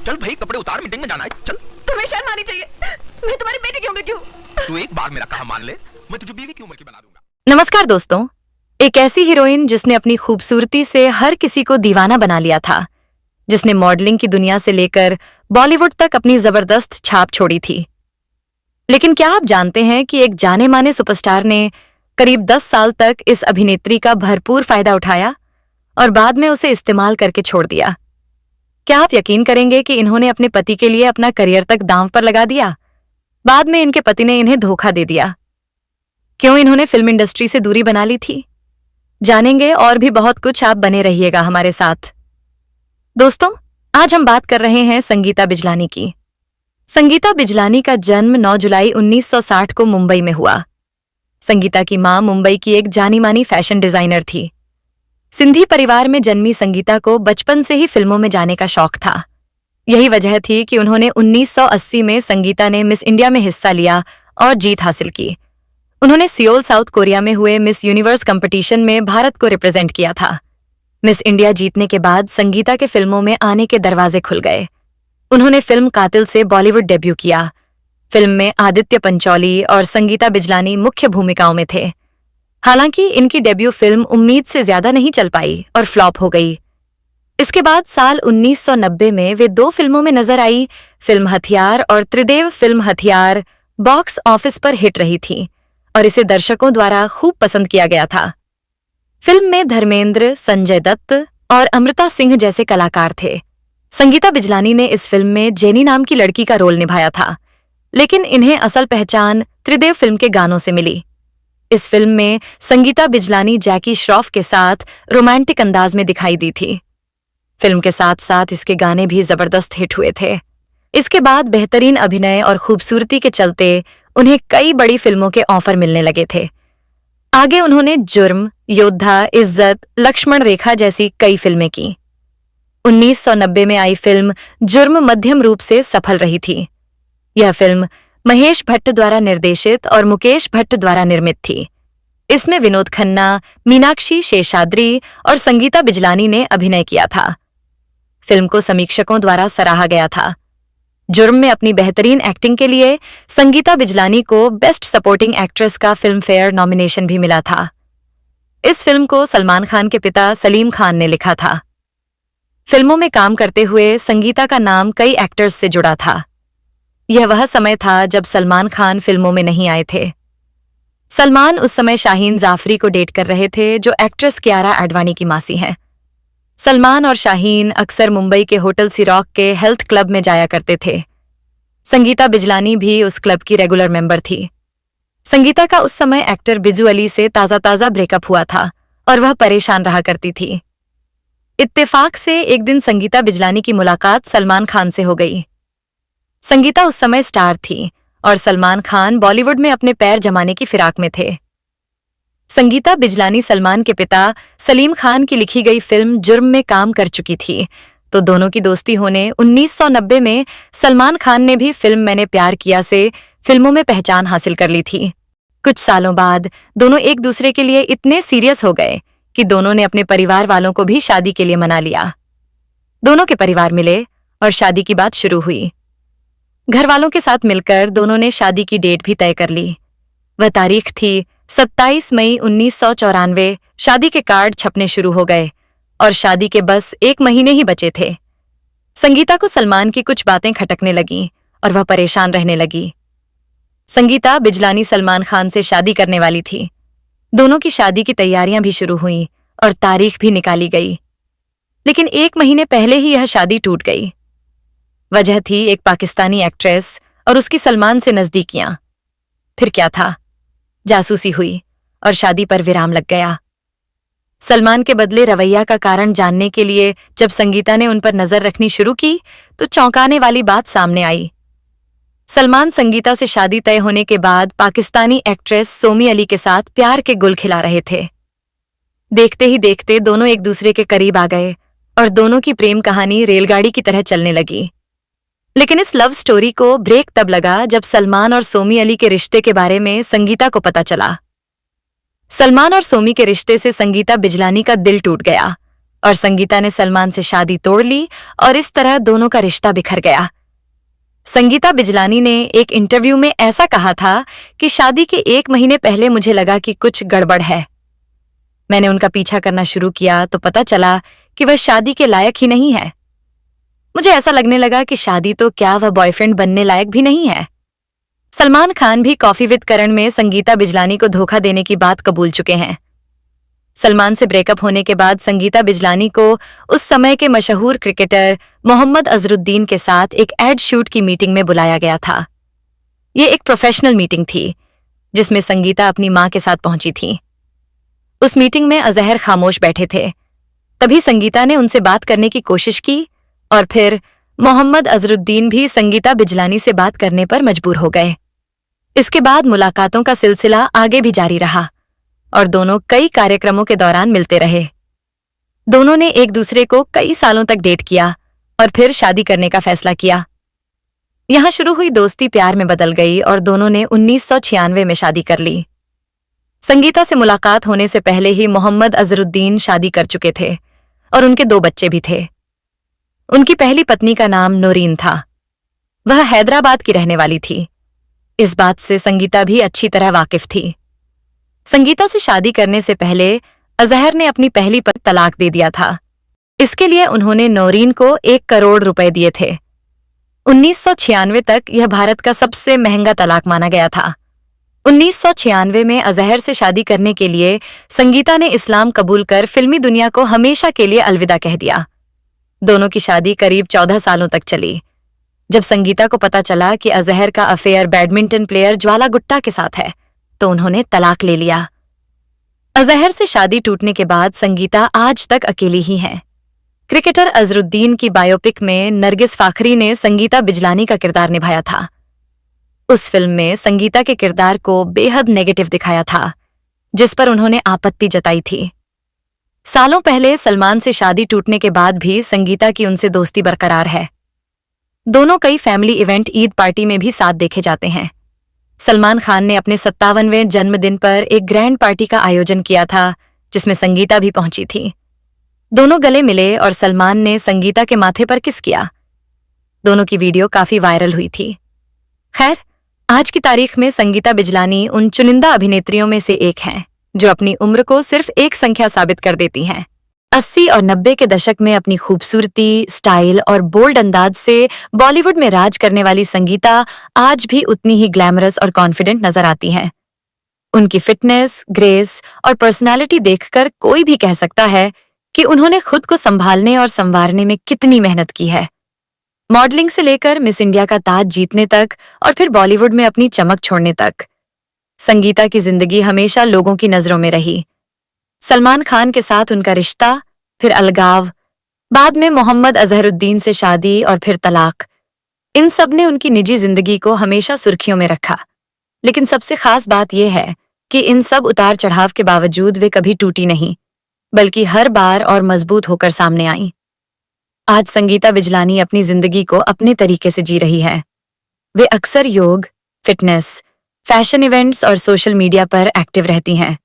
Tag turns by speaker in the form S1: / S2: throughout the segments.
S1: चल भाई, कपड़े उतार, मीटिंग में जाना है, चल।
S2: तुम्हें शर्म आनी चाहिए, मैं तुम्हारी बेटी की उम्र की हूँ।
S1: तू एक बार मेरा कहा मान ले, मैं तुझे बीवी की उम्र की बना दूंगा।
S3: नमस्कार दोस्तों, एक ऐसी हीरोइन जिसने अपनी खूबसूरती से हर किसी को दीवाना बना लिया था, जिसने मॉडलिंग की दुनिया से लेकर बॉलीवुड तक अपनी जबरदस्त छाप छोड़ी थी। लेकिन क्या आप जानते हैं कि एक जाने माने सुपरस्टार ने करीब 10 साल तक इस अभिनेत्री का भरपूर फायदा उठाया और बाद में उसे इस्तेमाल करके छोड़ दिया। क्या आप यकीन करेंगे कि इन्होंने अपने पति के लिए अपना करियर तक दांव पर लगा दिया? बाद में इनके पति ने इन्हें धोखा दे दिया। क्यों इन्होंने फिल्म इंडस्ट्री से दूरी बना ली थी? जानेंगे और भी बहुत कुछ। आप बने रहिएगा हमारे साथ। दोस्तों, आज हम बात कर रहे हैं संगीता बिजलानी की। संगीता बिजलानी का जन्म 9 जुलाई 1960 को मुंबई में हुआ। संगीता की मां मुंबई की एक जानी मानी फैशन डिजाइनर थी। सिंधी परिवार में जन्मी संगीता को बचपन से ही फिल्मों में जाने का शौक था। यही वजह थी कि उन्होंने 1980 में संगीता ने मिस इंडिया में हिस्सा लिया और जीत हासिल की। उन्होंने सियोल, साउथ कोरिया में हुए मिस यूनिवर्स कंपटीशन में भारत को रिप्रेजेंट किया था। मिस इंडिया जीतने के बाद संगीता के फिल्मों में आने के दरवाजे खुल गए। उन्होंने फिल्म कातिल से बॉलीवुड डेब्यू किया। फिल्म में आदित्य पंचौली और संगीता बिजलानी मुख्य भूमिकाओं में थे। हालांकि इनकी डेब्यू फिल्म उम्मीद से ज्यादा नहीं चल पाई और फ्लॉप हो गई। इसके बाद साल 1990 में वे 2 फिल्मों में नजर आई। फिल्म हथियार और त्रिदेव फिल्म हथियार बॉक्स ऑफिस पर हिट रही थी और इसे दर्शकों द्वारा खूब पसंद किया गया था। फिल्म में धर्मेंद्र, संजय दत्त और अमृता सिंह जैसे कलाकार थे। संगीता बिजलानी ने इस फिल्म में जेनी नाम की लड़की का रोल निभाया था, लेकिन इन्हें असल पहचान त्रिदेव फिल्म के गानों से मिली। इस फिल्म में संगीता बिजलानी जैकी श्रॉफ के साथ रोमांटिक अंदाज में दिखाई दी थी। फिल्म के साथ साथ इसके गाने भी जबरदस्त हिट हुए थे। इसके बाद बेहतरीन अभिनय और खूबसूरती के चलते उन्हें कई बड़ी फिल्मों के ऑफर मिलने लगे थे। आगे उन्होंने जुर्म, योद्धा, इज्जत, लक्ष्मण रेखा जैसी कई फिल्में की। 1990 में आई फिल्म जुर्म मध्यम रूप से सफल रही थी। यह फिल्म महेश भट्ट द्वारा निर्देशित और मुकेश भट्ट द्वारा निर्मित थी। इसमें विनोद खन्ना, मीनाक्षी शेषाद्री और संगीता बिजलानी ने अभिनय किया था। फिल्म को समीक्षकों द्वारा सराहा गया था। जुर्म में अपनी बेहतरीन एक्टिंग के लिए संगीता बिजलानी को बेस्ट सपोर्टिंग एक्ट्रेस का फिल्म फेयर नॉमिनेशन भी मिला था। इस फिल्म को सलमान खान के पिता सलीम खान ने लिखा था। फिल्मों में काम करते हुए संगीता का नाम कई एक्टर्स से जुड़ा था। यह वह समय था जब सलमान खान फिल्मों में नहीं आए थे। सलमान उस समय शाहीन जाफरी को डेट कर रहे थे, जो एक्ट्रेस कियारा आडवाणी की मासी हैं। सलमान और शाहीन अक्सर मुंबई के होटल सिरॉक के हेल्थ क्लब में जाया करते थे। संगीता बिजलानी भी उस क्लब की रेगुलर मेंबर थी। संगीता का उस समय एक्टर बिजू अली से ताज़ा ब्रेकअप हुआ था और वह परेशान रहा करती थी। इत्तेफाक से एक दिन संगीता बिजलानी की मुलाकात सलमान खान से हो गई। संगीता उस समय स्टार थी और सलमान खान बॉलीवुड में अपने पैर जमाने की फिराक में थे। संगीता बिजलानी सलमान के पिता सलीम खान की लिखी गई फिल्म जुर्म में काम कर चुकी थी, तो दोनों की दोस्ती होने 1990 में सलमान खान ने भी फिल्म मैंने प्यार किया से फिल्मों में पहचान हासिल कर ली थी। कुछ सालों बाद दोनों एक दूसरे के लिए इतने सीरियस हो गए कि दोनों ने अपने परिवार वालों को भी शादी के लिए मना लिया। दोनों के परिवार मिले और शादी की बात शुरू हुई। घर वालों के साथ मिलकर दोनों ने शादी की डेट भी तय कर ली। वह तारीख थी 27 मई 1994। शादी के कार्ड छपने शुरू हो गए और शादी के बस 1 महीने ही बचे थे। संगीता को सलमान की कुछ बातें खटकने लगीं और वह परेशान रहने लगी। संगीता बिजलानी सलमान खान से शादी करने वाली थी। दोनों की शादी की तैयारियां भी शुरू हुईं और तारीख भी निकाली गई, लेकिन 1 महीने पहले ही यह शादी टूट गई। वजह थी एक पाकिस्तानी एक्ट्रेस और उसकी सलमान से नजदीकियां। फिर क्या था? जासूसी हुई और शादी पर विराम लग गया। सलमान के बदले रवैया का कारण जानने के लिए जब संगीता ने उन पर नजर रखनी शुरू की तो चौंकाने वाली बात सामने आई। सलमान संगीता से शादी तय होने के बाद पाकिस्तानी एक्ट्रेस सोमी अली के साथ प्यार के गुल खिला रहे थे। देखते ही देखते दोनों एक दूसरे के करीब आ गए और दोनों की प्रेम कहानी रेलगाड़ी की तरह चलने लगी। लेकिन इस लव स्टोरी को ब्रेक तब लगा जब सलमान और सोमी अली के रिश्ते के बारे में संगीता को पता चला। सलमान और सोमी के रिश्ते से संगीता बिजलानी का दिल टूट गया और संगीता ने सलमान से शादी तोड़ ली और इस तरह दोनों का रिश्ता बिखर गया। संगीता बिजलानी ने एक इंटरव्यू में ऐसा कहा था कि शादी के 1 महीने पहले मुझे लगा कि कुछ गड़बड़ है। मैंने उनका पीछा करना शुरू किया तो पता चला कि वह शादी के लायक ही नहीं है। मुझे ऐसा लगने लगा कि शादी तो क्या वह बॉयफ्रेंड बनने लायक भी नहीं है। सलमान खान भी कॉफी विद करण में संगीता बिजलानी को धोखा देने की बात कबूल चुके हैं। सलमान से ब्रेकअप होने के बाद संगीता बिजलानी को उस समय के मशहूर क्रिकेटर मोहम्मद अजहरुद्दीन के साथ एक एड शूट की मीटिंग में बुलाया गया था। ये एक प्रोफेशनल मीटिंग थी जिसमें संगीता अपनी मां के साथ पहुंची थी। उस मीटिंग में अजहर खामोश बैठे थे। तभी संगीता ने उनसे बात करने की कोशिश की और फिर मोहम्मद अजहरुद्दीन भी संगीता बिजलानी से बात करने पर मजबूर हो गए। इसके बाद मुलाकातों का सिलसिला आगे भी जारी रहा और दोनों कई कार्यक्रमों के दौरान मिलते रहे। दोनों ने एक दूसरे को कई सालों तक डेट किया और फिर शादी करने का फैसला किया। यहां शुरू हुई दोस्ती प्यार में बदल गई और दोनों ने 1996 में शादी कर ली। संगीता से मुलाकात होने से पहले ही मोहम्मद अजहरुद्दीन शादी कर चुके थे और उनके 2 बच्चे भी थे। उनकी पहली पत्नी का नाम नौरीन था। वह हैदराबाद की रहने वाली थी। इस बात से संगीता भी अच्छी तरह वाकिफ थी। संगीता से शादी करने से पहले अजहर ने अपनी पहली पत्नी तलाक दे दिया था। इसके लिए उन्होंने नौरीन को 1 करोड़ रुपए दिए थे। 1996 तक यह भारत का सबसे महंगा तलाक माना गया था। 1996 में अजहर से शादी करने के लिए संगीता ने इस्लाम कबूल कर फिल्मी दुनिया को हमेशा के लिए अलविदा कह दिया। दोनों की शादी करीब 14 सालों तक चली। जब संगीता को पता चला कि अजहर का अफेयर बैडमिंटन प्लेयर ज्वाला गुट्टा के साथ है तो उन्होंने तलाक ले लिया। अजहर से शादी टूटने के बाद संगीता आज तक अकेली ही हैं। क्रिकेटर अजहरुद्दीन की बायोपिक में नरगिस फाखरी ने संगीता बिजलानी का किरदार निभाया था। उस फिल्म में संगीता के किरदार को बेहद नेगेटिव दिखाया था, जिस पर उन्होंने आपत्ति जताई थी। सालों पहले सलमान से शादी टूटने के बाद भी संगीता की उनसे दोस्ती बरकरार है। दोनों कई फैमिली इवेंट ईद पार्टी में भी साथ देखे जाते हैं। सलमान खान ने अपने 57वें जन्मदिन पर एक ग्रैंड पार्टी का आयोजन किया था जिसमें संगीता भी पहुंची थी। दोनों गले मिले और सलमान ने संगीता के माथे पर किस किया। दोनों की वीडियो काफी वायरल हुई थी। खैर, आज की तारीख में संगीता बिजलानी उन चुनिंदा अभिनेत्रियों में से एक हैं जो अपनी उम्र को सिर्फ एक संख्या साबित कर देती हैं। 80 और 90 के दशक में अपनी खूबसूरती, स्टाइल और बोल्ड अंदाज से बॉलीवुड में राज करने वाली संगीता आज भी उतनी ही ग्लैमरस और कॉन्फिडेंट नजर आती हैं। उनकी फिटनेस, ग्रेस और पर्सनालिटी देखकर कोई भी कह सकता है कि उन्होंने खुद को संभालने और संवारने में कितनी मेहनत की है। मॉडलिंग से लेकर मिस इंडिया का ताज जीतने तक और फिर बॉलीवुड में अपनी चमक छोड़ने तक, संगीता की जिंदगी हमेशा लोगों की नजरों में रही। सलमान खान के साथ उनका रिश्ता, फिर अलगाव, बाद में मोहम्मद अजहरुद्दीन से शादी और फिर तलाक, इन सब ने उनकी निजी जिंदगी को हमेशा सुर्खियों में रखा। लेकिन सबसे खास बात यह है कि इन सब उतार चढ़ाव के बावजूद वे कभी टूटी नहीं, बल्कि हर बार और मजबूत होकर सामने आई। आज संगीता बिजलानी अपनी जिंदगी को अपने तरीके से जी रही है। वे अक्सर योग, फिटनेस, फैशन इवेंट्स और सोशल मीडिया पर एक्टिव रहती हैं।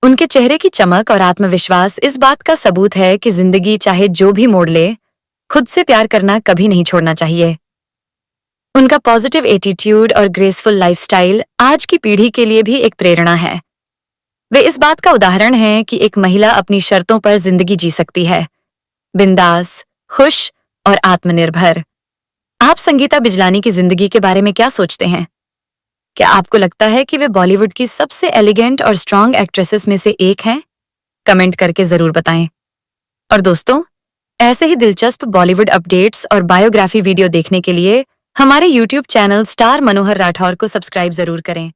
S3: उनके चेहरे की चमक और आत्मविश्वास इस बात का सबूत है कि जिंदगी चाहे जो भी मोड़ ले, खुद से प्यार करना कभी नहीं छोड़ना चाहिए। उनका पॉजिटिव एटीट्यूड और ग्रेसफुल लाइफस्टाइल आज की पीढ़ी के लिए भी एक प्रेरणा है। वे इस बात का उदाहरण हैं कि एक महिला अपनी शर्तों पर जिंदगी जी सकती है, बिंदास, खुश और आत्मनिर्भर। आप संगीता बिजलानी की जिंदगी के बारे में क्या सोचते हैं? क्या आपको लगता है कि वे बॉलीवुड की सबसे एलिगेंट और स्ट्रॉन्ग एक्ट्रेसेस में से एक हैं? कमेंट करके जरूर बताएं। और दोस्तों, ऐसे ही दिलचस्प बॉलीवुड अपडेट्स और बायोग्राफी वीडियो देखने के लिए हमारे YouTube चैनल स्टार मनोहर राठौर को सब्सक्राइब जरूर करें।